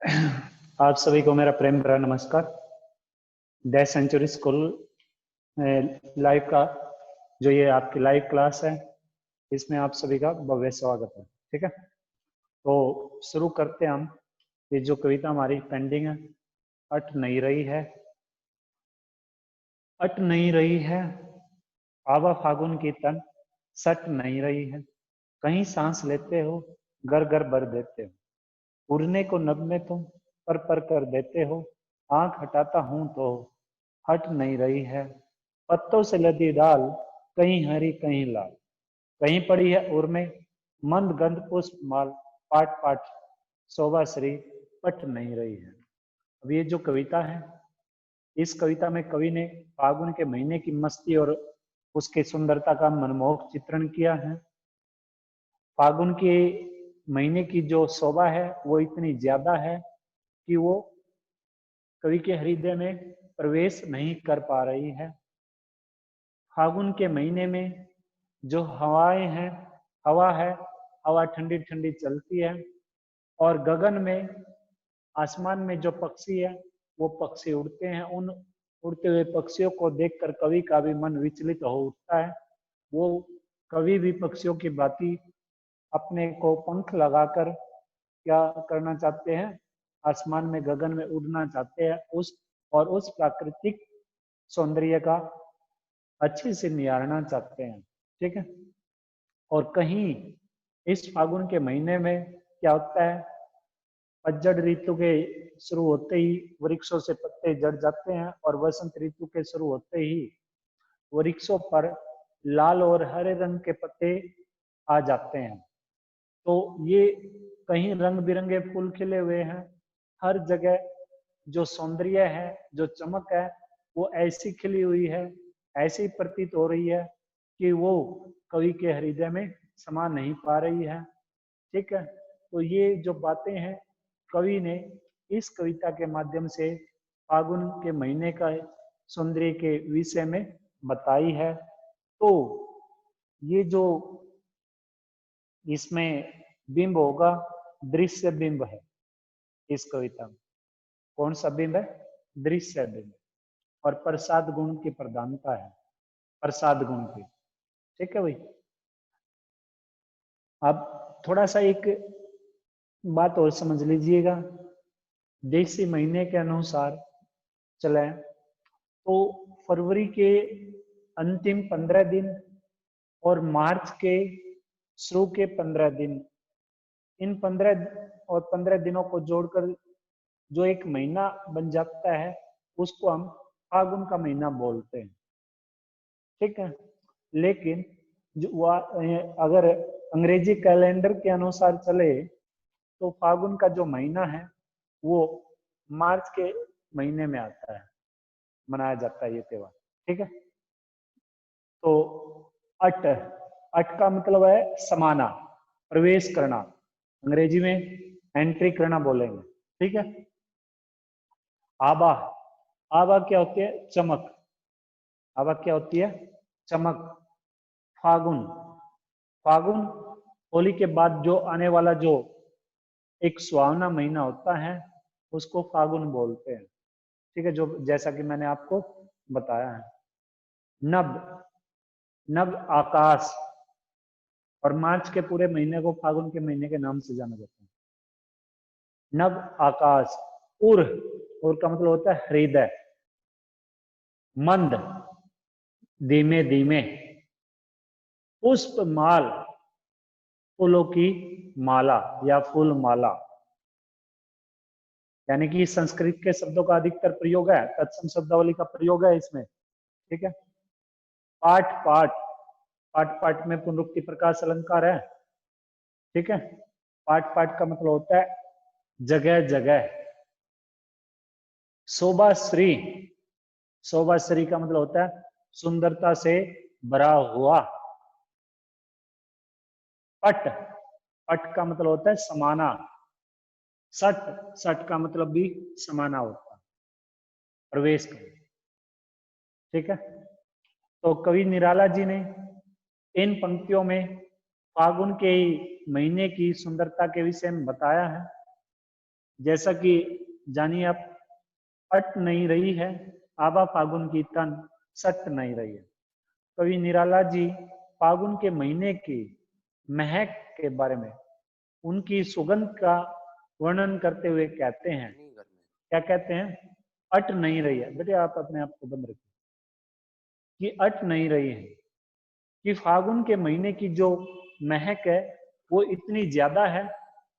आप सभी को मेरा प्रेम भरा नमस्कार। डैश सेंचुरी स्कूल लाइव का जो ये आपकी लाइव क्लास है, इसमें आप सभी का भव्य स्वागत है। ठीक है, तो शुरू करते हैं हम। ये जो कविता हमारी पेंडिंग है, अट नहीं रही है, अट नहीं रही है, आवा फागुन की तन सट नहीं रही है। कहीं सांस लेते हो, घर घर भर देते हो, उड़ने को नभ में तुम पर कर देते हो। आंख हटाता हूं तो हट नहीं रही है। पत्तों से लदी डाल, कहीं हरी कहीं लाल, कहीं पड़ी है उर में मंद गंध पुष्प माल। पाट पाट शोभा श्री पट नहीं रही है। अब ये जो कविता है, इस कविता में कवि ने फागुन के महीने की मस्ती और उसकी सुंदरता का मनमोहक चित्रण किया है। फागुन के महीने की जो शोभा है वो इतनी ज्यादा है कि वो कवि के हृदय में प्रवेश नहीं कर पा रही है। फागुन के महीने में जो हवाएं हैं, हवा है, हवा ठंडी ठंडी चलती है, और गगन में, आसमान में जो पक्षी है वो पक्षी उड़ते हैं। उन उड़ते हुए पक्षियों को देखकर कवि का भी मन विचलित हो उठता है। वो कवि भी पक्षियों की भांति अपने को पंख लगाकर क्या करना चाहते हैं, आसमान में, गगन में उड़ना चाहते हैं, उस प्राकृतिक सौंदर्य का अच्छे से निहारना चाहते हैं। ठीक है, और कहीं इस फागुन के महीने में क्या होता है, पतझड़ ऋतु के शुरू होते ही वृक्षों से पत्ते झड़ जाते हैं, और वसंत ऋतु के शुरू होते ही वृक्षों पर लाल और हरे रंग के पत्ते आ जाते हैं। तो ये कहीं रंग बिरंगे फूल खिले हुए हैं। हर जगह जो सौंदर्य है, जो चमक है, वो ऐसी खिली हुई है, ऐसी प्रतीत हो रही है कि वो कवि के हृदय में समा नहीं पा रही है। ठीक है, तो ये जो बातें हैं कवि ने इस कविता के माध्यम से फागुन के महीने का सौंदर्य के विषय में बताई है। तो ये जो इसमें बिंब होगा, दृश्य बिंब है इस कविता में। कौन सा बिंब है? दृश्य बिंब। और प्रसाद गुण की प्रधानता है, प्रसाद गुण की। ठीक है भाई। अब थोड़ा सा एक बात और समझ लीजिएगा। देशी महीने के अनुसार चले तो फरवरी के अंतिम 15 दिन और मार्च के शुरू के 15 दिन, इन 15 और 15 दिनों को जोड़कर जो एक महीना बन जाता है, उसको हम फागुन का महीना बोलते हैं। ठीक है, लेकिन जो अगर अंग्रेजी कैलेंडर के अनुसार चले तो फागुन का जो महीना है वो मार्च के महीने में आता है, मनाया जाता है ये त्योहार। ठीक है, तो अट, अट का मतलब है समाना, प्रवेश करना, अंग्रेजी में एंट्री करना बोलेंगे। ठीक है, आबा, आबा क्या होती है? चमक। आबा क्या होती है? चमक। फागुन, फागुन होली के बाद जो आने वाला जो एक सुहावना महीना होता है उसको फागुन बोलते हैं। ठीक है, जो जैसा कि मैंने आपको बताया है। नब, नब आकाश, और मार्च के पूरे महीने को फागुन के महीने के नाम से जाना जाता है। नब आकाश। उर, उर का मतलब होता है हृदय। मंद, धीमे धीमे। पुष्प माल, फूलों की माला या फूल माला, यानी कि संस्कृत के शब्दों का अधिकतर प्रयोग है, तत्सम शब्दावली का प्रयोग है इसमें। ठीक है, पाठ पाठ, पाठ पाठ में पुनरुक्ति प्रकाश अलंकार है। ठीक है, पाठ पाठ का मतलब होता है जगह जगह। शोभा श्री, शोभा श्री का मतलब होता है सुंदरता से भरा हुआ। पट, पट का मतलब होता है समाना। सट, सट का मतलब भी समाना होता है, प्रवेश कर। ठीक है, तो कवि निराला जी ने इन पंक्तियों में फागुन के महीने की सुंदरता के विषय में बताया है। जैसा कि जानिए आप, अट नहीं रही है आबा फागुन की तन, सट नहीं रही है। कवि निराला जी फागुन के महीने की महक के बारे में, उनकी सुगंध का वर्णन करते हुए कहते हैं, क्या कहते हैं? अट नहीं रही है। बेटे आप अपने आप को बंद रखिए। कि अट नहीं रही है, कि फागुन के महीने की जो महक है वो इतनी ज्यादा है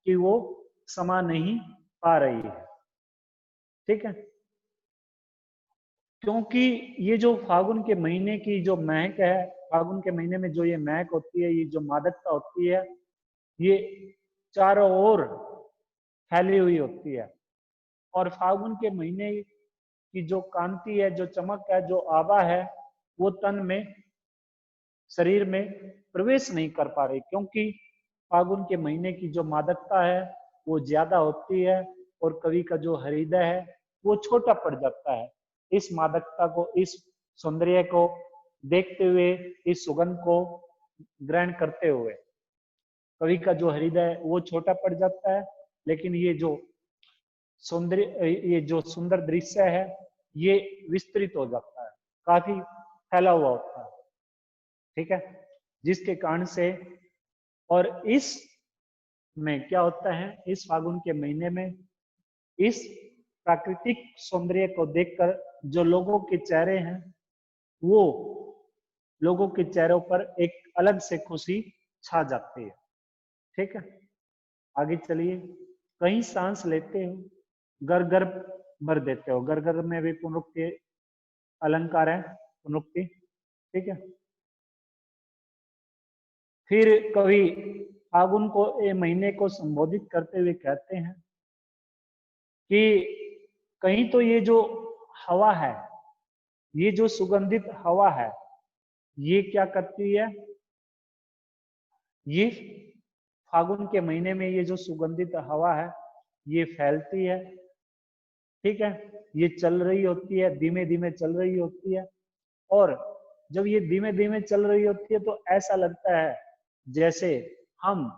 कि वो समा नहीं पा रही है। ठीक है, क्योंकि ये जो फागुन के महीने की जो महक है, फागुन के महीने में जो ये महक होती है, ये जो मादकता होती है, ये चारों ओर फैली हुई होती है। और फागुन के महीने की जो कांति है, जो चमक है, जो आभा है, वो तन में, शरीर में प्रवेश नहीं कर पा रही, क्योंकि फागुन के महीने की जो मादकता है वो ज्यादा होती है और कवि का जो हृदय है वो छोटा पड़ जाता है। इस मादकता को, इस सौंदर्य को देखते हुए, इस सुगंध को ग्रहण करते हुए कवि का जो हृदय है वो छोटा पड़ जाता है। लेकिन ये जो सौंदर्य, ये जो सुंदर दृश्य है, ये विस्तृत हो जाता है, काफी फैला हुआ होता है। ठीक है, जिसके कारण से, और इस में क्या होता है, इस फागुन के महीने में इस प्राकृतिक सौंदर्य को देखकर जो लोगों के चेहरे हैं, वो लोगों के चेहरों पर एक अलग से खुशी छा जाती है। ठीक है, आगे चलिए। कहीं सांस लेते हो, गर गर भर देते हो। गर गर में भी पुनरुक्ति अलंकार है, पुनरुक्ति। ठीक है, फिर कवि फागुन को, ये महीने को संबोधित करते हुए कहते हैं कि कहीं तो ये जो हवा है, ये जो सुगंधित हवा है, ये क्या करती है, ये फागुन के महीने में ये जो सुगंधित हवा है ये फैलती है। ठीक है, ये चल रही होती है, धीमे धीमे चल रही होती है। और जब ये धीमे धीमे चल रही होती है तो ऐसा लगता है जैसे हम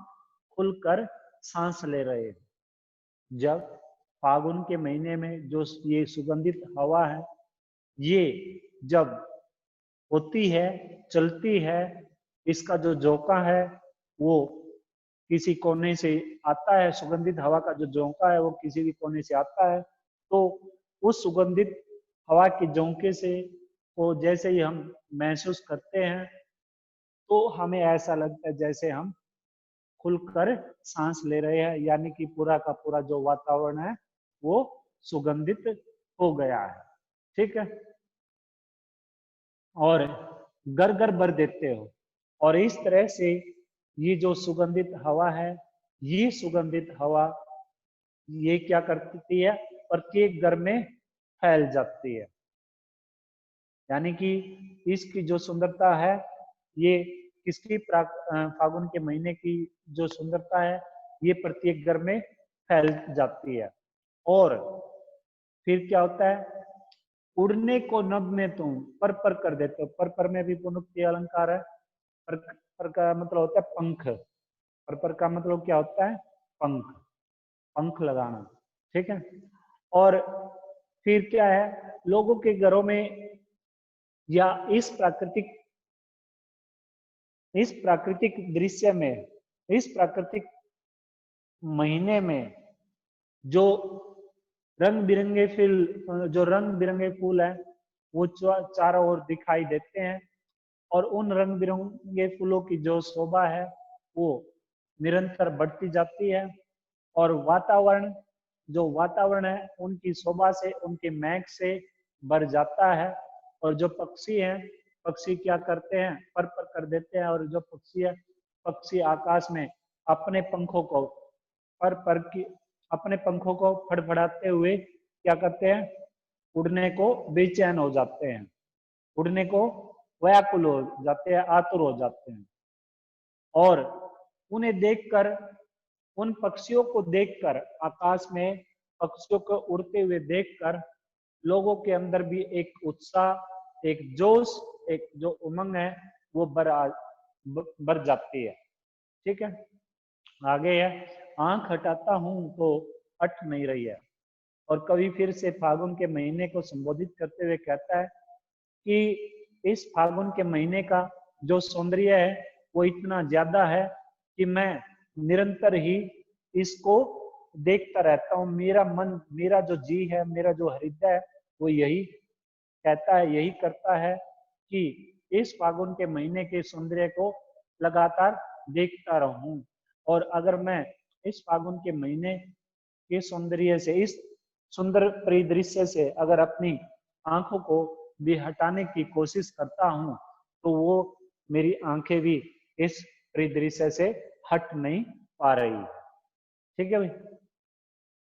खुलकर सांस ले रहे हैं। जब फागुन के महीने में जो ये सुगंधित हवा है, ये जब होती है, चलती है, इसका जो झोंका है वो किसी कोने से आता है, सुगंधित हवा का जो झोंका है वो किसी भी कोने से आता है, तो उस सुगंधित हवा के झोंके से वो जैसे ही हम महसूस करते हैं तो हमें ऐसा लगता है जैसे हम खुलकर सांस ले रहे हैं, यानी कि पूरा का पूरा जो वातावरण है वो सुगंधित हो गया है। ठीक है, और गर गर भर देते हो। और इस तरह से ये जो सुगंधित हवा है, ये सुगंधित हवा ये क्या करती है, प्रत्येक घर में फैल जाती है। यानी कि इसकी जो सुंदरता है, ये किसकी फागुन के महीने की जो सुंदरता है, ये प्रत्येक घर में फैल जाती है। और फिर क्या होता है, उड़ने को नभ में तुम पर कर देते हो। पर में भी पुनरुक्ति अलंकार है। पर का मतलब होता है पंख। पर का मतलब क्या होता है, पंख, पंख लगाना। ठीक है, और फिर क्या है, लोगों के घरों में या इस प्राकृतिक दृश्य में, इस प्राकृतिक महीने में जो रंग बिरंगे फूल है वो चारों ओर दिखाई देते हैं। और उन रंग बिरंगे फूलों की जो शोभा है वो निरंतर बढ़ती जाती है। और वातावरण है उनकी शोभा से, उनके महक से भर जाता है। और जो पक्षी हैं, पक्षी क्या करते हैं, पर कर देते हैं। और जो पक्षी है, पक्षी आकाश में अपने पंखों को पर की अपने पंखों को फड़फड़ाते हुए क्या करते हैं, उड़ने को बेचैन हो जाते हैं, उड़ने को व्याकुल हो जाते हैं, आतुर हो जाते हैं। और उन्हें देखकर, उन पक्षियों को देखकर, आकाश में पक्षियों को उड़ते हुए देखकर लोगों के अंदर भी एक उत्साह, एक जोश, एक जो उमंग है वो बढ़ जाती है। ठीक है, आगे है, आंख हटाता हूं तो हट नहीं रही है। और कवि फिर से फागुन के महीने को संबोधित करते हुए कहता है कि इस फागुन के महीने का जो सौंदर्य है वो इतना ज्यादा है कि मैं निरंतर ही इसको देखता रहता हूँ। मेरा मन, मेरा जो जी है, मेरा जो हृदय है, वो यही कहता है, यही करता है कि इस फागुन के महीने के सौंदर्य को लगातार देखता रहूं। और अगर मैं इस फागुन के महीने के सौंदर्य से, इस सुंदर परिदृश्य से अगर अपनी आंखों को भी हटाने की कोशिश करता हूं, तो वो मेरी आंखें भी इस परिदृश्य से हट नहीं पा रही। ठीक है भाई,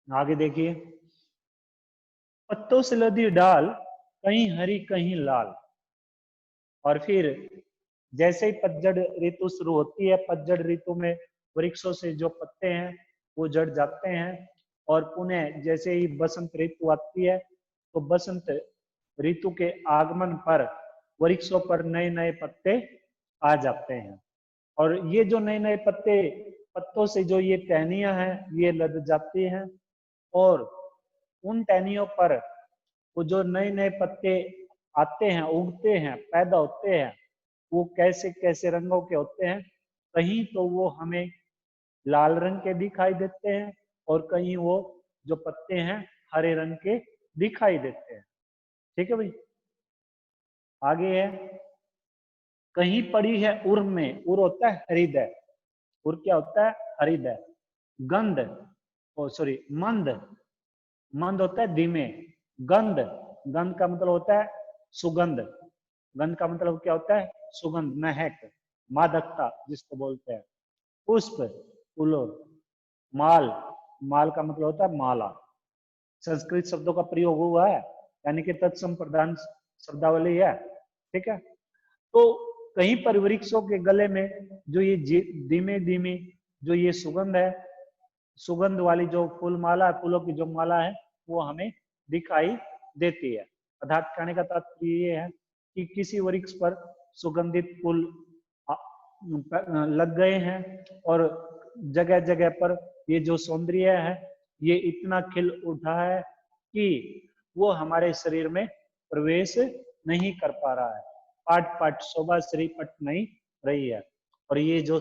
आगे देखिए। पत्तों से लदी डाल, कहीं हरी कहीं लाल। और फिर जैसे ही पतझड़ ऋतु शुरू होती है, पतझड़ ऋतु में वृक्षों से जो पत्ते हैं वो झड़ जाते हैं। और पुनः जैसे ही बसंत ऋतु आती है, तो बसंत ऋतु के आगमन पर वृक्षों पर नए नए पत्ते आ जाते हैं। और ये जो नए नए पत्तों से जो ये टहनियां हैं, ये लद जाती हैं। और उन टहनियों पर वो जो नए नए पत्ते आते हैं, उगते हैं, पैदा होते हैं, वो कैसे कैसे रंगों के होते हैं। कहीं तो वो हमें लाल रंग के दिखाई देते हैं, और कहीं वो जो पत्ते हैं हरे रंग के दिखाई देते हैं। ठीक है भाई, आगे है। कहीं पड़ी है उर में, उर होता है हृदय, उर क्या होता है? हृदय। गंध, ओ सॉरी मंद, मंद होता है धीमे। गंध, गंध का मतलब होता है सुगंध। गंध का मतलब क्या होता है? सुगंध, महक, मादकता जिसको बोलते हैं। पुष्प, फूलों। माल, माल का मतलब होता है माला। संस्कृत शब्दों का प्रयोग हुआ है, यानी कि तत्सम प्रधान शब्दावली है। ठीक है। तो कहीं पर वृक्षों के गले में जो ये धीमे धीमे जो ये सुगंध है, सुगंध वाली जो फूल माला, फूलों की जो माला है, वो हमें दिखाई देती है। अर्थात कहने का तात्पर्य ये है कि किसी वृक्ष पर सुगंधित फूल लग गए हैं, और जगह जगह पर ये जो सौंदर्य है ये इतना खिल उठा है कि वो हमारे शरीर में प्रवेश नहीं कर पा रहा है। पाट पाट शोभा श्री पट नहीं रही है। और ये जो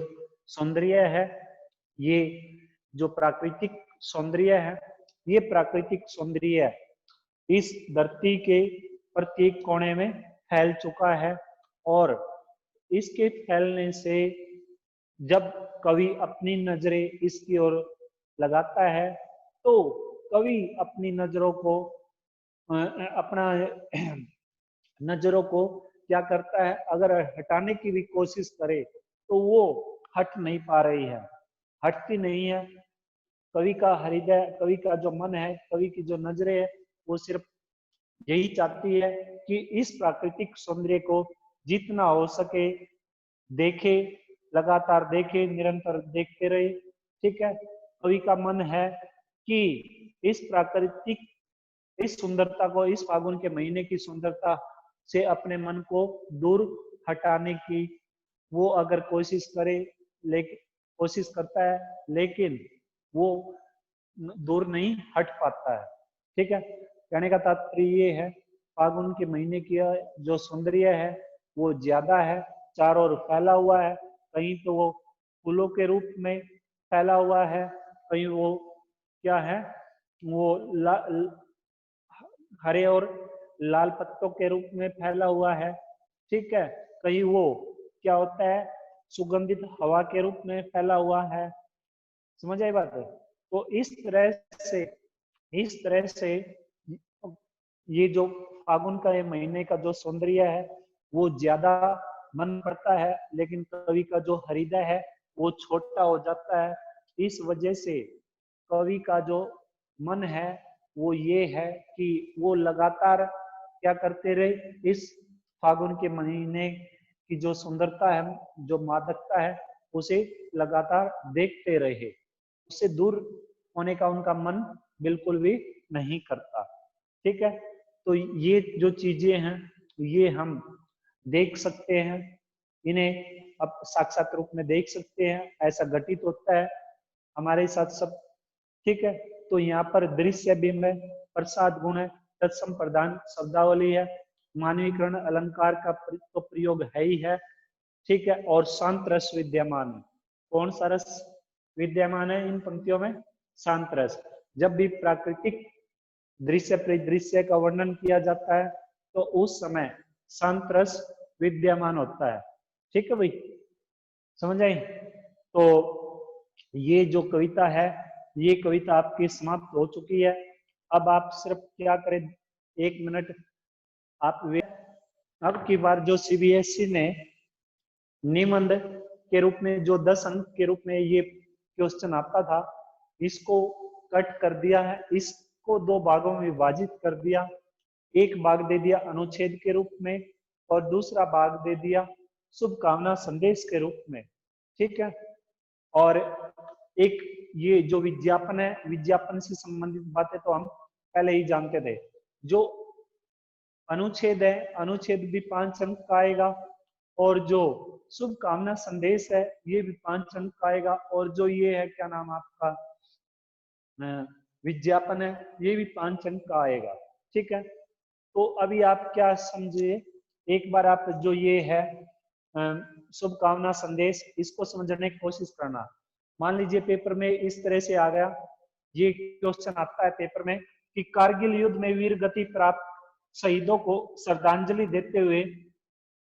सौंदर्य है, ये जो प्राकृतिक सौंदर्य है, ये प्राकृतिक सौंदर्य इस धरती के प्रत्येक कोने में फैल चुका है। और इसके फैलने से जब कवि अपनी नजरें इसकी ओर लगाता है, तो कवि अपनी नजरों को अपना नजरों को क्या करता है, अगर हटाने की भी कोशिश करे तो वो हट नहीं पा रही है, हटती नहीं है। कवि का हृदय, कवि का जो मन है, कवि की जो नजरें है, वो सिर्फ यही चाहती है कि इस प्राकृतिक सौंदर्य को जितना हो सके देखे, लगातार देखे, निरंतर देखते रहे। ठीक है। कवि का मन है कि इस प्राकृतिक, इस सुंदरता को, इस फागुन के महीने की सुंदरता से अपने मन को दूर हटाने की वो अगर कोशिश करे, लेकिन कोशिश करता है, लेकिन वो दूर नहीं हट पाता है। ठीक है। कहने का तात्पर्य ये है, फागुन के महीने की जो सौंदर्य है वो ज्यादा है, चारों ओर फैला हुआ है। कहीं तो वो फूलों के रूप में फैला हुआ है, कहीं वो क्या है, वो हरे और लाल पत्तों के रूप में फैला हुआ है। ठीक है। कहीं वो क्या होता है, सुगंधित हवा के रूप में फैला हुआ है। समझ आई बात है? तो से इस तरह से ये जो फागुन का ये महीने का जो सौंदर्य है वो ज्यादा मन पड़ता है, लेकिन कवि का जो हृदय है वो छोटा हो जाता है। इस वजह से कवि का जो मन है वो ये है कि वो लगातार क्या करते रहे, इस फागुन के महीने की जो सुंदरता है, जो मादकता है, उसे लगातार देखते रहे। उससे दूर होने का उनका मन बिल्कुल भी नहीं करता। ठीक है। तो ये जो चीजें हैं ये हम देख सकते हैं, इन्हें अब साक्षात रूप में देख सकते हैं। ऐसा घटित होता है हमारे साथ सब। ठीक है। तो यहाँ पर दृश्य बिंब है, प्रसाद गुण है, तत्सम प्रधान शब्दावली है, मानवीकरण अलंकार का तो प्रयोग है ही है, ठीक है। और शांत रस विद्यमान है। कौन सा रस विद्यमान है इन पंक्तियों में? शांत रस। जब भी प्राकृतिक दृश्य परिदृश्य का वर्णन किया जाता है तो उस समय शांत रस विद्यमान होता है, ठीक है भाई, समझ आई? तो ये जो कविता है, ये कविता आपकी समाप्त हो चुकी है। अब आप सिर्फ क्या करें, 1 मिनट आप अब की बार जो सीबीएसई ने निबंध के रूप में जो 10 अंक के रूप में ये क्वेश्चन आता था, इसको कट कर दिया है, इसको 2 भागों में विभाजित कर दिया। एक भाग दे दिया अनुच्छेद के रूप में और दूसरा भाग दे दिया शुभकामना संदेश के रूप में, ठीक है। और एक ये जो विज्ञापन है, विज्ञापन से संबंधित बातें तो हम पहले ही जानते थे। जो अनुच्छेद है, अनुच्छेद भी 5 अंक का आएगा, और जो शुभकामना संदेश है ये भी 5 अंक का आएगा, और जो ये है क्या नाम आपका विज्ञापन है, ये भी 5 अंक का आएगा, ठीक है। तो अभी आप क्या समझिए, एक बार आप जो ये है शुभकामना संदेश, इसको समझने की कोशिश करना। मान लीजिए पेपर में इस तरह से आ गया, ये क्वेश्चन आता है पेपर में कि कारगिल युद्ध में वीर गति प्राप्त शहीदों को श्रद्धांजलि देते हुए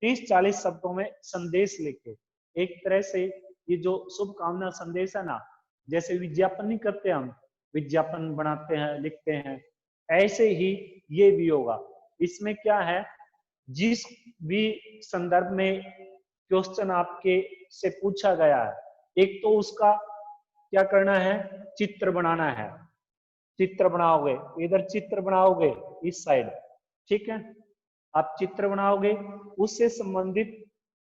30-40 शब्दों में संदेश लिखे। एक तरह से ये जो शुभकामना संदेश है ना, जैसे विज्ञापन नहीं करते हम, विज्ञापन बनाते हैं लिखते हैं, ऐसे ही ये भी होगा। इसमें क्या है, जिस भी संदर्भ में क्वेश्चन आपके से पूछा गया है, एक तो उसका क्या करना है, चित्र बनाना है। चित्र बनाओगे, इधर चित्र बनाओगे इस साइड, ठीक है, आप चित्र बनाओगे, उससे संबंधित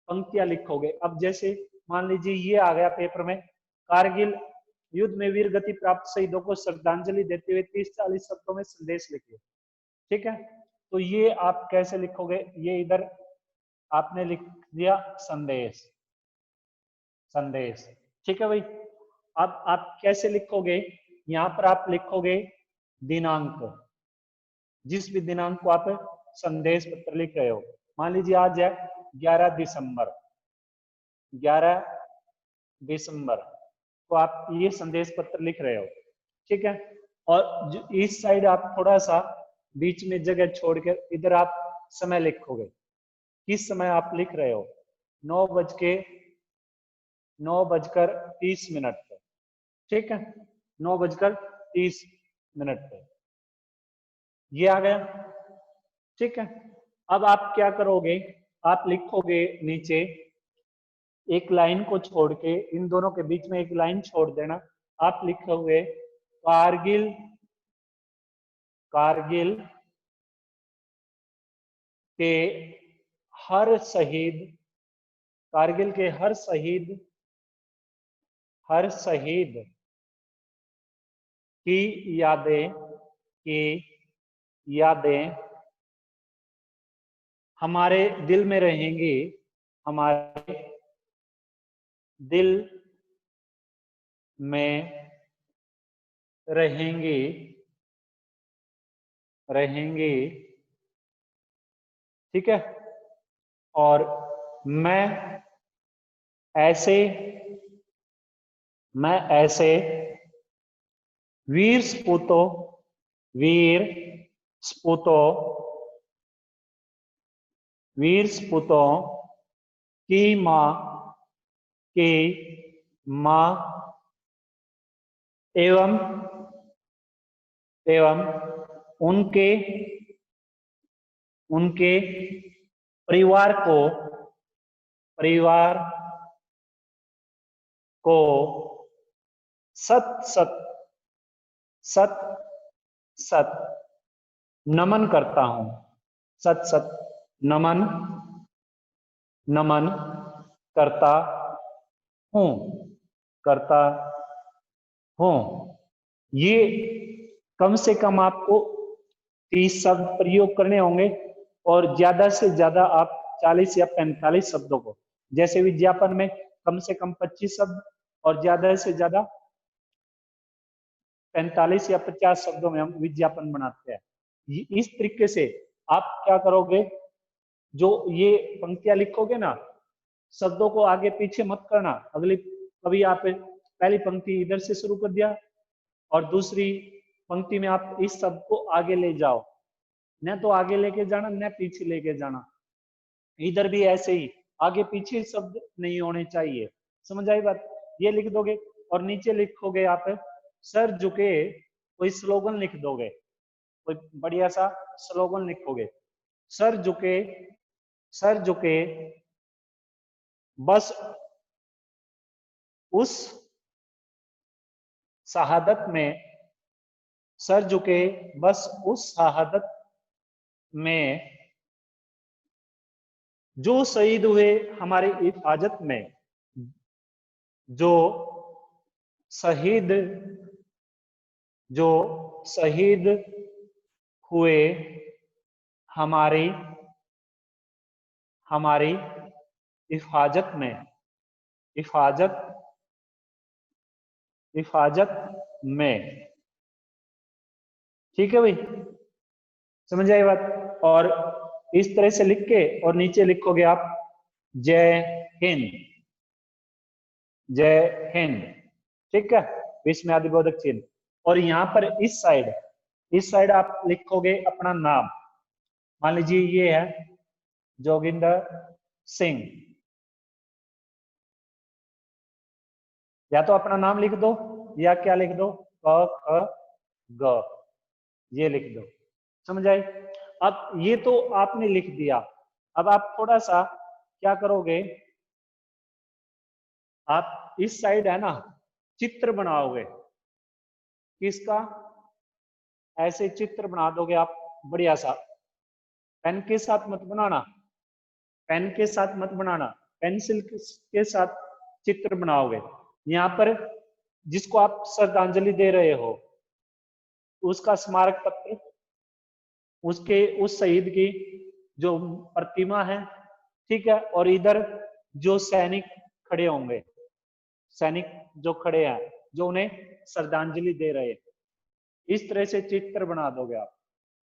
पंक्तियां लिखोगे। अब जैसे मान लीजिए ये आ गया पेपर में, कारगिल युद्ध में वीर गति प्राप्त शहीदों को श्रद्धांजलि देते हुए 30-40 शब्दों में संदेश लिखिए, ठीक है। तो ये आप कैसे लिखोगे, ये इधर आपने लिख दिया संदेश, संदेश, ठीक है भाई। अब आप कैसे लिखोगे, यहां पर आप लिखोगे दिनांक, जिस भी दिनांक को आप संदेश पत्र लिख रहे हो। मान लीजिए आज है 11 दिसंबर, 11 दिसंबर तो आप ये संदेश पत्र लिख रहे हो, ठीक है। और इस साइड आप थोड़ा सा बीच में जगह छोड़कर इधर आप समय लिखोगे, किस समय आप लिख रहे हो, 9:30 पे, ठीक है, 9:30 पे ये आ गया, ठीक है। अब आप क्या करोगे, आप लिखोगे नीचे एक लाइन को छोड़ के, इन दोनों के बीच में एक लाइन छोड़ देना, आप लिखोगे कारगिल, कारगिल के हर शहीद, कारगिल के हर शहीद, हर शहीद की यादें, की यादें हमारे दिल में रहेंगी, हमारे दिल में रहेंगी, रहेंगी, ठीक है। और मैं ऐसे वीर सपूतों, वीर सपूतों, वीर सपूतों की मां, की मां एवं उनके उनके परिवार को सत सत नमन करता हूं, सत नमन करता हूं, ये कम से कम आपको 30 शब्द प्रयोग करने होंगे, और ज्यादा से ज्यादा आप 40 या 45 शब्दों को, जैसे विज्ञापन में कम से कम 25 शब्द और ज्यादा से ज्यादा 45 या 50 शब्दों में हम विज्ञापन बनाते हैं। इस तरीके से आप क्या करोगे, जो ये पंक्तियां लिखोगे ना, शब्दों को आगे पीछे मत करना। अगली कभी आप पहली पंक्ति इधर से शुरू कर दिया और दूसरी पंक्ति में आप इस शब्द को आगे ले जाओ, न तो आगे लेके जाना न पीछे लेके जाना। इधर भी ऐसे ही आगे पीछे शब्द नहीं होने चाहिए। समझ आई बात? ये लिख दोगे और नीचे लिखोगे आप सर झुके, कोई स्लोगन लिख दोगे, कोई बढ़िया सा स्लोगन लिखोगे। सर झुके, सर झुके बस उस शहादत में, सर झुके बस उस शहादत में जो शहीद हुए हमारी हिफाजत में, जो शहीद हुए हमारी हिफाजत में, हिफाजत में। ठीक है भाई, समझ आई बात? और इस तरह से लिख के और नीचे लिखोगे आप जय हिंद, जय हिंद। ठीक है, बीच में आदिबोधक चिन्ह। और यहाँ पर इस साइड आप लिखोगे अपना नाम। मान लीजिए ये है जोगिंदर सिंह, या तो अपना नाम लिख दो या क्या लिख दो, क ख ग, ये लिख दो। समझ आई? अब ये तो आपने लिख दिया। अब आप थोड़ा सा क्या करोगे, आप इस साइड है ना चित्र बनाओगे। किसका? ऐसे चित्र बना दोगे आप बढ़िया सा। पेन के साथ मत बनाना, पेन के साथ मत बनाना, पेंसिल के साथ चित्र बनाओगे। यहाँ पर जिसको आप श्रद्धांजलि दे रहे हो उसका स्मारक पत्र, उसके उस शहीद की जो प्रतिमा है, ठीक है। और इधर जो सैनिक खड़े होंगे, सैनिक जो खड़े हैं, जो उन्हें श्रद्धांजलि दे रहे हैं, इस तरह से चित्र बना दोगे आप।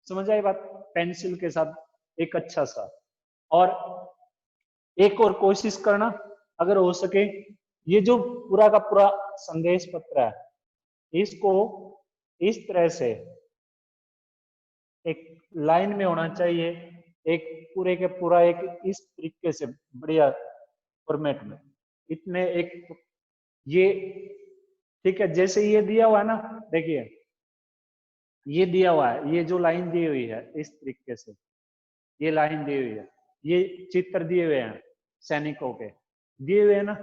समझ आई बात? पेंसिल के साथ एक अच्छा सा। और एक और कोशिश करना अगर हो सके, ये जो पूरा का पूरा संदेश पत्र है, इसको इस तरह से एक लाइन में होना चाहिए, एक पूरे के पूरा एक इस तरीके से बढ़िया फॉर्मेट में, इतने एक ये, ठीक है। जैसे ये दिया हुआ है ना, देखिए ये दिया हुआ है, ये जो लाइन दी हुई है इस तरीके से, ये लाइन दी हुई है, ये चित्र दिए हुए हैं सैनिकों के, दिए हुए हैं ना।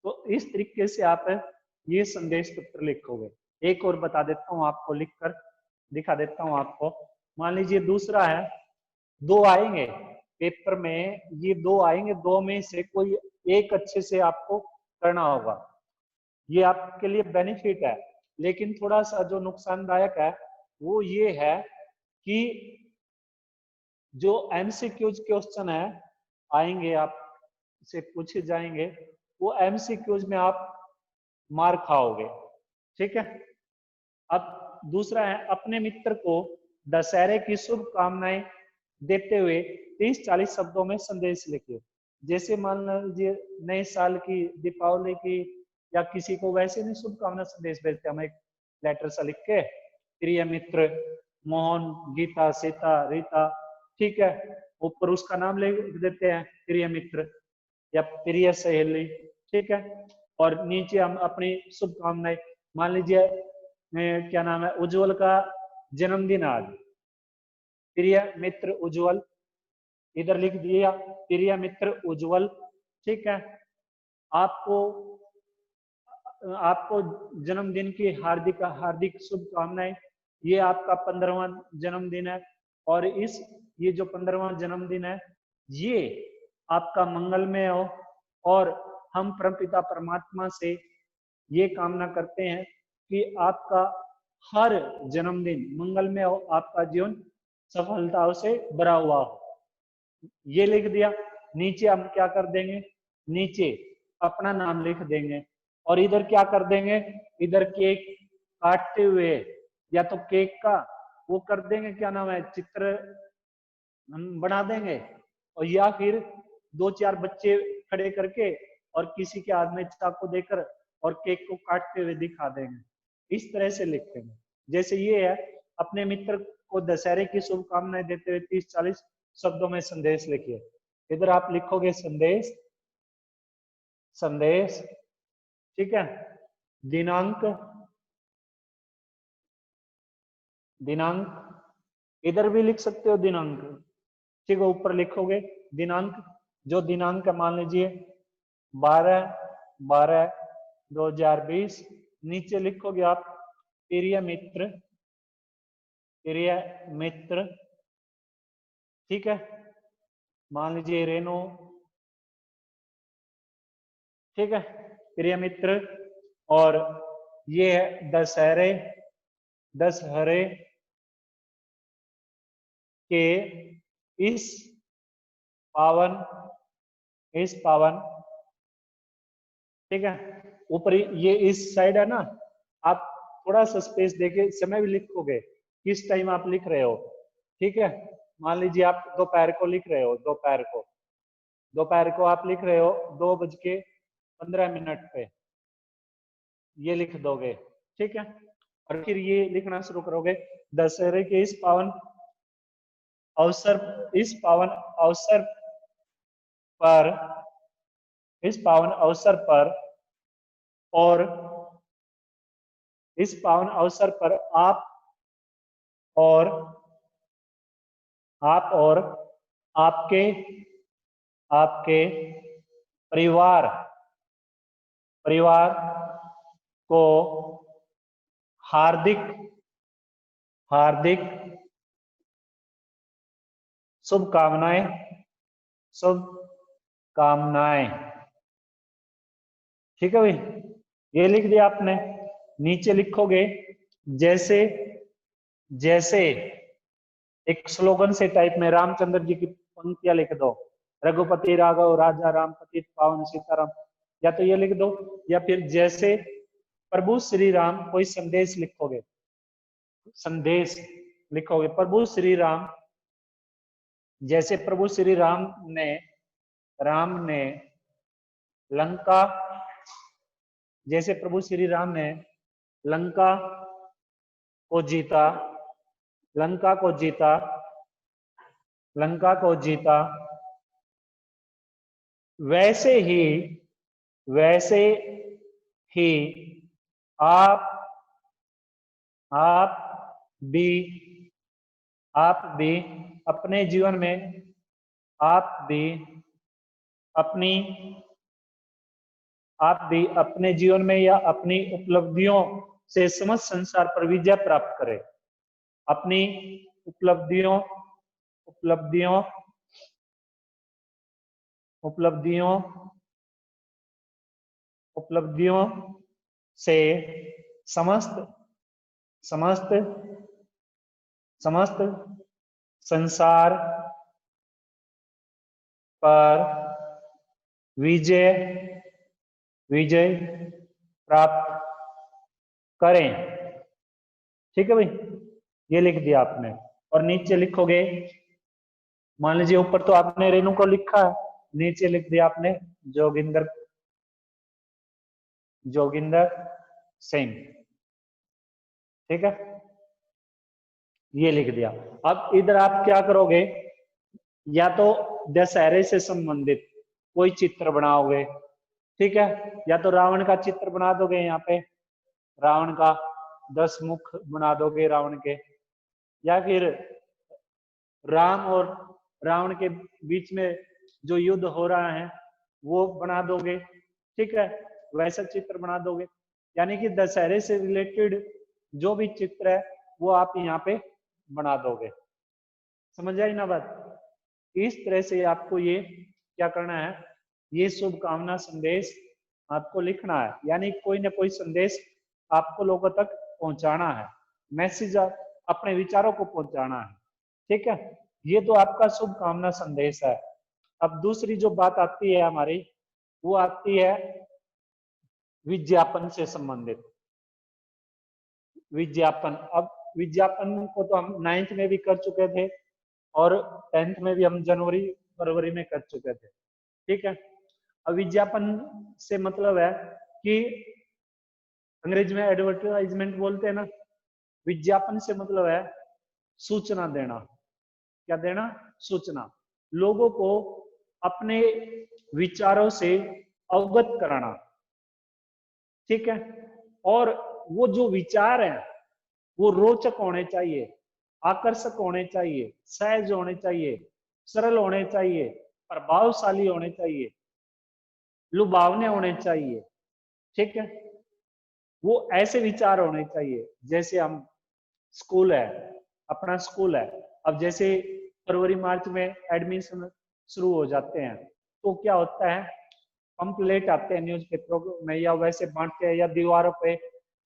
तो इस तरीके से आप ये संदेश पत्र लिखोगे। एक और बता देता हूँ आपको, लिखकर दिखा देता हूँ आपको। मान लीजिए दूसरा है, दो आएंगे पेपर में, ये दो आएंगे, दो में से कोई एक अच्छे से आपको करना होगा। ये आपके लिए बेनिफिट है, लेकिन थोड़ा सा जो नुकसानदायक है वो ये है कि जो एमसीक्यूज क्वेश्चन है आएंगे, आप से पूछे जाएंगे, वो एमसीक्यूज में आप मार खाओगे। ठीक है। अब दूसरा है, अपने मित्र को दशहरे की शुभकामनाएं देते हुए 30-40 शब्दों में संदेश लिखिए। जैसे मान लीजिए नए साल की, दीपावली की, या किसी को वैसे नहीं शुभकामना संदेश भेजते हम, एक लेटर सा लिख के, प्रिय मित्र मोहन, गीता, सीता, रीता, ठीक है, ऊपर उसका नाम लिख देते हैं प्रिय मित्र या प्रिय सहेली, ठीक है। और नीचे हम अपनी शुभकामनाएं, मान लीजिए क्या नाम है, उज्जवल का जन्मदिन आज, प्रिय मित्र उज्जवल, इधर लिख दिया प्रिय मित्र उज्जवल, ठीक है। आपको आपको जन्मदिन की हार्दिक हार्दिक शुभकामनाएं। ये आपका 15वां जन्मदिन है, और ये जो 15वां जन्मदिन है ये आपका मंगलमय हो, और हम परमपिता परमात्मा से ये कामना करते हैं कि आपका हर जन्मदिन मंगलमय हो, आपका जीवन सफलताओं से भरा हुआ हो। ये लिख दिया। नीचे हम क्या कर देंगे, नीचे अपना नाम लिख देंगे, और इधर क्या कर देंगे, इधर केक काटते हुए या तो केक का वो कर देंगे, क्या नाम है, चित्र हम बना देंगे, और या फिर 2-4 बच्चे खड़े करके और किसी के हाथ में चाकू देकर और केक को काटते हुए दिखा देंगे। इस तरह से लिखेंगे। जैसे ये है, अपने मित्र को दशहरे की शुभकामनाएं देते हुए 30-40 शब्दों में संदेश लिखिए। इधर आप लिखोगे संदेश, संदेश, ठीक है, दिनांक, दिनांक, इधर भी लिख सकते हो दिनांक, ठीक है, ऊपर लिखोगे दिनांक, जो दिनांक मान लीजिए 12/12/2020, नीचे लिखोगे आप प्रिय मित्र, प्रिय मित्र, ठीक है, मान लीजिए रेनो, ठीक है, प्रिय मित्र, और ये है दशहरे, दशहरे के इस पावन, इस पावन, ठीक है, ऊपर ये इस साइड है ना, आप थोड़ा सा स्पेस देके समय भी लिखोगे, किस टाइम आप लिख रहे हो, ठीक है, मान लीजिए आप दोपहर को लिख रहे हो, दोपहर को, दोपहर को आप लिख रहे हो 2:15 पे, ये लिख दोगे, ठीक है, और फिर ये लिखना शुरू करोगे, दशहरे के इस पावन अवसर, इस पावन अवसर पर, इस पावन अवसर पर, और इस पावन अवसर पर आप और आपके, आपके परिवार, परिवार को हार्दिक, हार्दिक शुभकामनाएं, शुभकामनाएं, ठीक है भाई, ये लिख दिया आपने। नीचे लिखोगे जैसे, जैसे एक स्लोगन से टाइप में रामचंद्र जी की पंक्तियां लिख दो, रघुपति राघव राजा राम पतित पावन सीताराम, या तो ये लिख दो, या फिर जैसे प्रभु श्री राम, कोई संदेश लिखोगे, संदेश लिखोगे, प्रभु श्री राम, जैसे प्रभु श्री राम ने, राम ने लंका, जैसे प्रभु श्री राम ने लंका को जीता, लंका को जीता, लंका को जीता, वैसे ही, वैसे ही आप, आप भी, आप भी अपने जीवन में, आप भी अपनी, आप भी अपने जीवन में या अपनी उपलब्धियों से समस्त संसार पर विजय प्राप्त करें, अपनी उपलब्धियों, उपलब्धियों, उपलब्धियों, उपलब्धियों से समस्त, समस्त, समस्त संसार पर विजय, विजय प्राप्त करें, ठीक है भाई, ये लिख दिया आपने। और नीचे लिखोगे, मान लीजिए ऊपर तो आपने रेणु को लिखा है, नीचे लिख दिया आपने जोगिंदर, जोगिंदर सिंह, ठीक है, ये लिख दिया। अब इधर आप क्या करोगे, या तो दशहरे से संबंधित कोई चित्र बनाओगे, ठीक है, या तो रावण का चित्र बना दोगे, यहाँ पे रावण का 10 मुख बना दोगे रावण के, या फिर राम और रावण के बीच में जो युद्ध हो रहा है वो बना दोगे, ठीक है, वैसा चित्र बना दोगे, यानी कि दशहरे से रिलेटेड जो भी चित्र है वो आप यहाँ पे बना दोगे। समझ आई ना बात? इस तरह से आपको ये क्या करना है, ये शुभकामना संदेश आपको लिखना है, यानी कोई ना कोई संदेश आपको लोगों तक पहुंचाना है, मैसेज अपने विचारों को पहुंचाना है, ठीक है, ये तो आपका शुभकामना संदेश है। अब दूसरी जो बात आती है हमारी, वो आती है विज्ञापन से संबंधित। विज्ञापन। अब विज्ञापन को तो हम 9th में भी कर चुके थे और 10th में भी हम जनवरी फरवरी में कर चुके थे, ठीक है। अब विज्ञापन से मतलब है कि अंग्रेजी में एडवर्टाइजमेंट बोलते हैं ना, विज्ञापन से मतलब है सूचना देना। क्या देना? सूचना। लोगों को अपने विचारों से अवगत कराना, ठीक है। और वो जो विचार हैं वो रोचक होने चाहिए, आकर्षक होने चाहिए, सहज होने चाहिए, सरल होने चाहिए, प्रभावशाली होने चाहिए, लुभावने होने चाहिए, ठीक है। वो ऐसे विचार होने चाहिए। जैसे हम स्कूल है, अपना स्कूल है, अब जैसे फरवरी मार्च में एडमिशन शुरू हो जाते हैं तो क्या होता है, पंपलेट आते हैं न्यूज़पेपरों में या वैसे बांटते हैं या दीवारों पे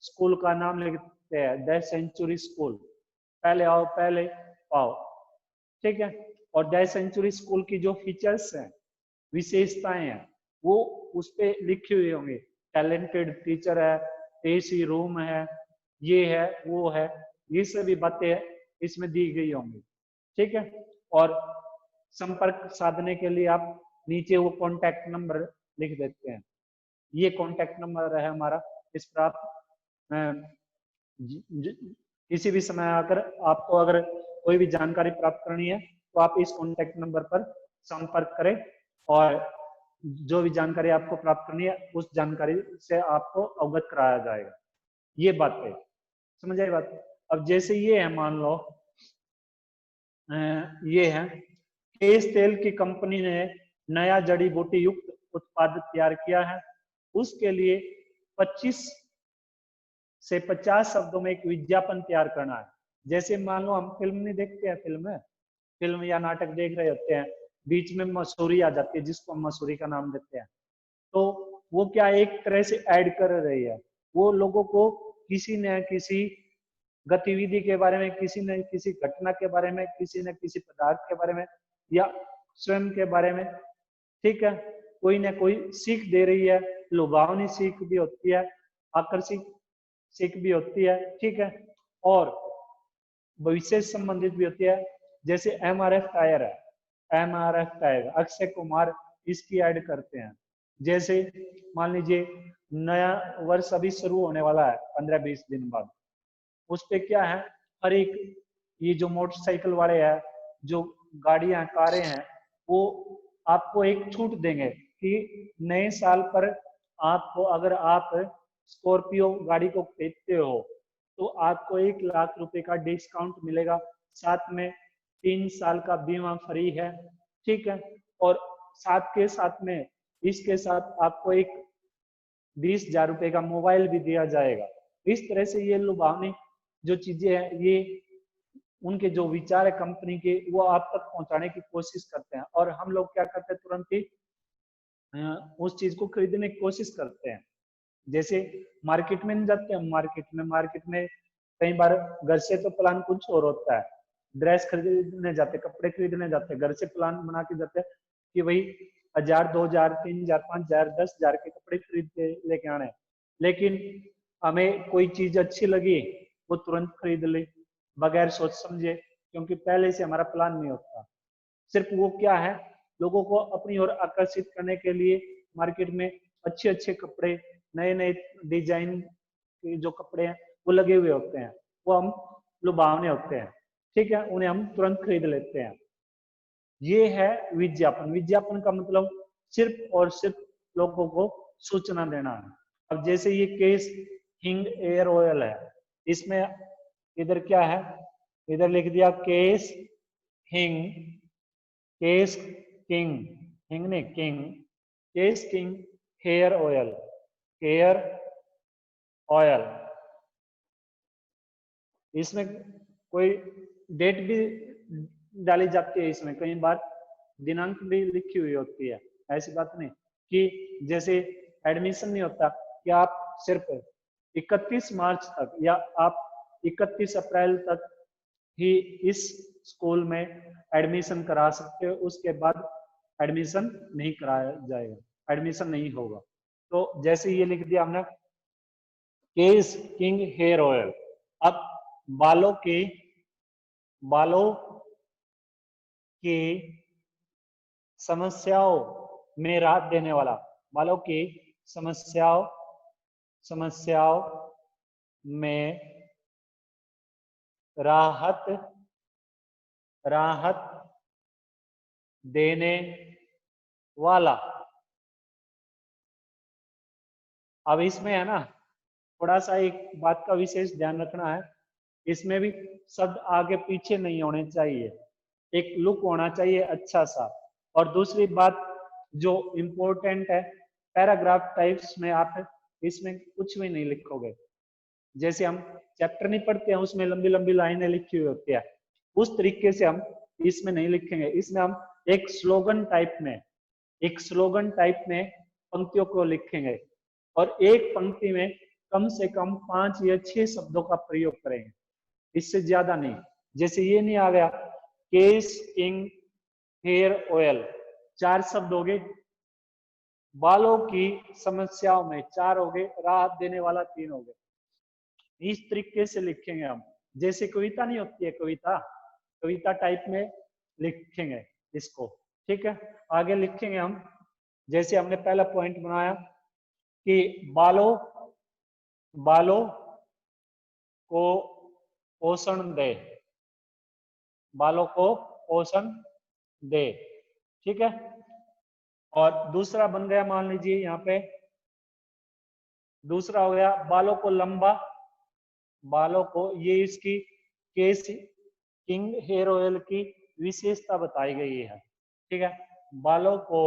स्कूल का नाम लिखते हैं, द सेंचुरी स्कूल, पहले आओ पहले पाओ, ठीक है। और द सेंचुरी स्कूल की जो फीचर्स हैं, विशेषताएं हैं, वो उस पे लिखी हुई होंगी। टैलेंटेड टीचर है, एसी रूम है, ये है वो है, ये सभी बातें इसमें दी गई होंगी, ठीक है। और संपर्क साधने के लिए आप नीचे वो कॉन्टैक्ट नंबर लिख देते हैं, ये कॉन्टैक्ट नंबर है हमारा, इस पर आप किसी भी समय आकर आपको अगर कोई भी जानकारी प्राप्त करनी है तो आप इस कॉन्टैक्ट नंबर पर संपर्क करें और जो भी जानकारी आपको प्राप्त करनी है उस जानकारी से आपको अवगत कराया जाएगा। ये बात है, समझ आई बात? अब जैसे ये है, मान लो ये है, केश तेल की कंपनी ने नया जड़ी बूटी युक्त उत्पाद तैयार किया है, उसके लिए 25 से 50 शब्दों में एक विज्ञापन तैयार करना है। जैसे मान लो हम फिल्म नहीं देखते हैं, फिल्म या नाटक देख रहे होते हैं, बीच में मसूरी आ जाती है जिसको हम मसूरी का नाम देते हैं, तो वो क्या एक तरह से ऐड कर रही है, वो लोगों को किसी न किसी गतिविधि के बारे में, किसी न किसी घटना के बारे में, किसी न किसी पदार्थ के बारे में या स्वयं के बारे में, ठीक है, कोई ना कोई सीख दे रही है। लुभावनी सीख भी होती है, आकर्षक सीख भी होती है, ठीक है, और भविष्य से संबंधित भी होती है। जैसे MRF टायर है, MRF टायर अक्षय कुमार इसकी ऐड करते हैं। जैसे मान लीजिए नया वर्ष अभी शुरू होने वाला है 15-20 दिन बाद, उस पे क्या है, हर एक ये जो मोटरसाइकिल वाले हैं, जो गाड़ियां कारें हैं, वो आपको एक छूट देंगे कि नए साल पर आपको, अगर आप स्कॉर्पियो गाड़ी को खरीदते हो तो आपको 1 लाख रुपए का डिस्काउंट मिलेगा, साथ में 3 साल का बीमा फ्री है, ठीक है। और साथ के साथ में इसके साथ आपको एक 20,000 रुपए का मोबाइल भी दिया जाएगा। इस तरह से ये लुभावनी जो चीजें हैं, ये उनके जो विचार है कंपनी के, वो आप तक पहुंचाने की कोशिश करते हैं, और हम लोग क्या करते हैं, तुरंत ही उस चीज को खरीदने की कोशिश करते हैं। जैसे मार्केट में नहीं जाते हैं, मार्केट में कई बार घर से तो प्लान कुछ और होता है, ड्रेस खरीदने जाते, कपड़े खरीदने जाते, घर से प्लान बना के जाते हैं कि भाई 1,000, 2,000, 3,000, 5,000, 10,000 के कपड़े खरीद के लेके आने, लेकिन हमें कोई चीज अच्छी लगी वो तुरंत खरीद ले बगैर सोच समझे, क्योंकि पहले से हमारा प्लान नहीं होता। सिर्फ वो क्या है, लोगों को अपनी ओर आकर्षित करने के लिए मार्केट में अच्छे अच्छे कपड़े, नए नए डिजाइन के जो कपड़े हैं वो लगे हुए होते हैं, वो हम लुभावने होते हैं, ठीक है, उन्हें हम तुरंत खरीद लेते हैं। ये है विज्ञापन। विज्ञापन का मतलब सिर्फ और सिर्फ लोगों को सूचना देना है। अब जैसे ये केस हिंग एयर ऑयल है, इसमें इधर क्या है, इधर लिख दिया केस हिंग, केस किंग, हिंग ने किंग, Kesh King hair oil, hair oil. इसमें कोई डेट भी डाली जाती है, इसमें कई बार दिनांक भी लिखी हुई होती है। ऐसी बात नहीं कि जैसे एडमिशन नहीं होता कि आप सिर्फ 31 मार्च तक या आप 31 अप्रैल तक ही इस स्कूल में एडमिशन करा सकते हो, उसके बाद एडमिशन नहीं कराया जाएगा, एडमिशन नहीं होगा। तो जैसे ये लिख दिया हमने केस किंग हेयर ऑयल, अब बालों की समस्याओं में राहत देने वाला, बालों की समस्याओं में राहत देने वाला। अब इसमें है ना, थोड़ा सा एक बात का विशेष ध्यान रखना है, इसमें भी शब्द आगे पीछे नहीं होने चाहिए, एक लुक होना चाहिए अच्छा सा। और दूसरी बात जो इम्पोर्टेंट है, पैराग्राफ टाइप्स में आप इसमें कुछ भी नहीं लिखोगे। जैसे हम चैप्टर नहीं पढ़ते हैं, उसमें लंबी लंबी लाइनें लिखी हुई होती है, उस तरीके से हम इसमें नहीं लिखेंगे। इसमें हम एक स्लोगन टाइप में पंक्तियों को लिखेंगे और एक पंक्ति में कम से कम 5 या 6 शब्दों का प्रयोग करेंगे, इससे ज्यादा नहीं। जैसे ये नहीं आ गया केस किंग हेयर ऑयल, 4 शब्द हो गए। बालों की समस्याओं में 4 हो गए, राहत देने वाला 3 हो गए। इस तरीके से लिखेंगे हम, जैसे कविता नहीं होती है, कविता टाइप में लिखेंगे इसको। ठीक है, आगे लिखेंगे हम, जैसे हमने पहला पॉइंट बनाया कि बालों को पोषण दे, बालों को पोषण दे। ठीक है, और दूसरा बन गया, मान लीजिए यहाँ पे दूसरा हो गया बालों को लंबा, बालों को, ये इसकी केस किंग हेयर ऑयल की विशेषता बताई गई है। ठीक है, बालों को